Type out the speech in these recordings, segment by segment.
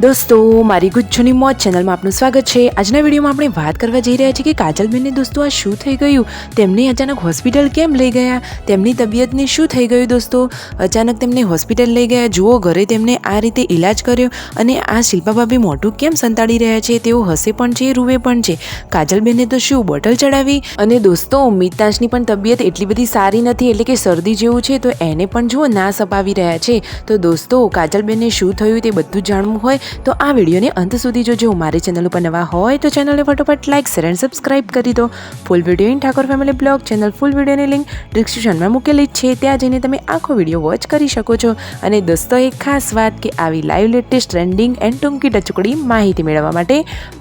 દોસ્તો મારી ગુજ્જુની મોજ ચેનલમાં આપનું સ્વાગત છે। આજના વિડીયોમાં આપણે વાત કરવા જઈ રહ્યા છીએ કે કાજલબેનને દોસ્તો આ શું થઈ ગયું, તેમને અચાનક હોસ્પિટલ કેમ લઈ ગયા, તેમની તબિયતને શું થઈ ગયું દોસ્તો, અચાનક તેમને હોસ્પિટલ લઈ ગયા। જુઓ ઘરે તેમને આ રીતે ઇલાજ કર્યો અને આ શિલ્પા ભાભી મોઢું કેમ સંતાડી રહ્યા છે, તેઓ હસે પણ છે રૂવે પણ છે। કાજલબેનને તો શું બોટલ ચડાવી અને દોસ્તો મિતાંશની પણ તબિયત એટલી બધી સારી નથી, એટલે કે શરદી જેવું છે, તો એને પણ જુઓ નાસ અપાવી રહ્યા છે। તો દોસ્તો કાજલબેનને શું થયું તે બધું જાણવું હોય તો આ વિડીયોને અંત સુધી જોજો। મારી ચેનલ ઉપર નવા હોય તો ચેનલને ફટોફટ લાઇક શેર અને સબસ્ક્રાઇબ કરી દો। Full video in Thakor family blog channel full વિડીયોની લિંક ડિસ્ક્રિપ્શનમાં મૂકેલી છે, ત્યાં જઈને તમે આખો વિડીયો વોચ કરી શકો છો। અને દોસ્તો એક ખાસ વાત કે આવી લાઈવ લેટેસ્ટ ટ્રેન્ડિંગ એન્ડ ટૂંકી ટચુકડી માહિતી મેળવવા માટે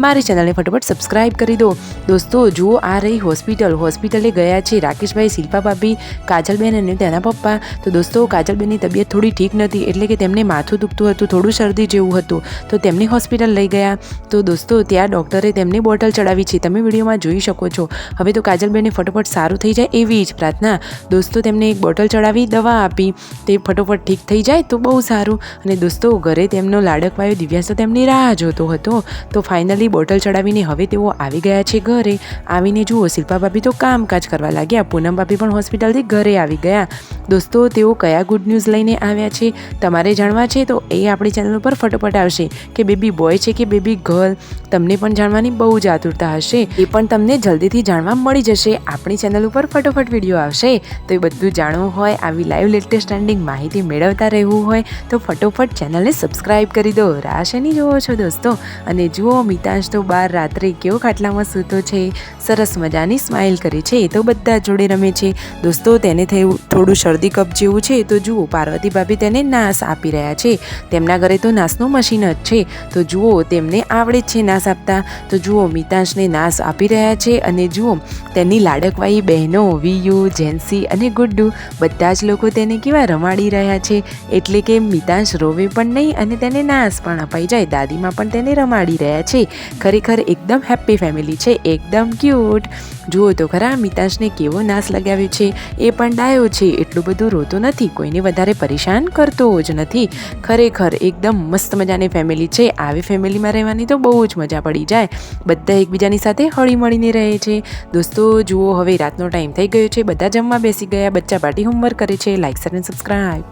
મારી ચેનલને ફટોફટ સબસ્ક્રાઇબ કરી દો। દોસ્તો જુઓ આ રહી હોસ્પિટલે ગયા છે રાકેશભાઈ, શિલ્પા ભાભી, કાજલબેન અને તેના પપ્પા। તો દોસ્તો કાજલબેનની તબિયત થોડી ઠીક નથી, એટલે કે તેમને માથું દુખતું હતું, થોડું શરદી જેવું હતું, તો તેમને હોસ્પિટલ લઈ ગયા। તો દોસ્તો ત્યાં ડૉક્ટરે તેમને બોટલ ચડાવી છે, તમે વિડીયોમાં જોઈ શકો છો। હવે તો કાજલબેનને ફટોફટ સારું થઈ જાય એવી જ પ્રાર્થના। દોસ્તો તેમને એક બોટલ ચડાવી, દવા આપી, તે ફટોફટ ઠીક થઈ જાય તો બહુ સારું। અને દોસ્તો ઘરે તેમનો લાડકવાયો દિવ્યાંશ તો તેમની રાહ જોતો હતો, તો ફાઇનલી બોટલ ચડાવીને હવે તેઓ આવી ગયા છે ઘરે। આવીને જુઓ શિલ્પા ભાભી તો કામકાજ કરવા લાગ્યા, પૂનમ ભાભી પણ હોસ્પિટલથી ઘરે આવી ગયા। દોસ્તો તેઓ કયા ગુડ ન્યૂઝ લઈને આવ્યા છે તમારે જાણવા છે તો એ આપણી ચેનલ ઉપર ફટોફટ આવશે કે બેબી બોય છે કે બેબી ગર્લ, તમને પણ જાણવાની બહુ જ આતુરતા હશે, એ પણ તમને જલ્દીથી જાણવા મળી જશે। આપણી ચેનલ ઉપર ફટોફટ વિડીયો આવશે, તો એ બધું જાણવું હોય, આવી લાઈવ લેટેસ્ટ ટ્રેન્ડિંગ માહિતી મેળવતા રહેવું હોય તો ફટોફટ ચેનલને સબસ્ક્રાઇબ કરી દો। રાહ શેની જોવો છો દોસ્તો? અને જુઓ મિતાંશ તો બહાર રાત્રે કેવો ખાટલામાં સૂતો છે, સરસ મજાની સ્માઇલ કરી છે, તો બધા જોડે રમે છે। દોસ્તો તેને થયું થોડું શરદી કપ જેવું છે, તો જુઓ પાર્વતી ભાભી તેને નાસ આપી રહ્યા છે, તેમના ઘરે તો નાસનું મશીન જ છે, તો જુઓ તેમને આવડે જ છે નાસ આપતા। તો જુઓ મિતાંશને નાસ આપી રહ્યા છે અને જુઓ તેની લાડકવાઈ બહેનો વિયુ, જેન્સી અને ગુડ્ડુ બધા જ લોકો તેને કેવા રમાડી રહ્યા છે, એટલે કે મિતાંશ રોવે પણ નહીં અને તેને નાસ પણ અપાઈ જાય। દાદીમાં પણ તેને રમાડી રહ્યા છે, ખરેખર એકદમ હેપ્પી ફેમિલી છે, એકદમ ક્યુટ। જુઓ તો ખરા મિતાંશને કેવો નાસ લગાવ્યો છે, એ પણ ડાયો છે, એટલું બધું રોતો નથી, કોઈને વધારે પરેશાન કરતો જ નથી। ખરેખર એકદમ મસ્ત મજાની ફેમિલી છે, આવી ફેમિલીમાં રહેવાની તો બહુ જ મજા પડી જાય, બધા એકબીજાની સાથે હળી મળીને રહે છે। દોસ્તો જુઓ હવે રાતનો ટાઈમ થઈ ગયો છે, બધા જમવા બેસી ગયા, બચ્ચા પાર્ટી હોમવર્ક કરે છે। લાઇક શેર અને સબસ્ક્રાઇબ।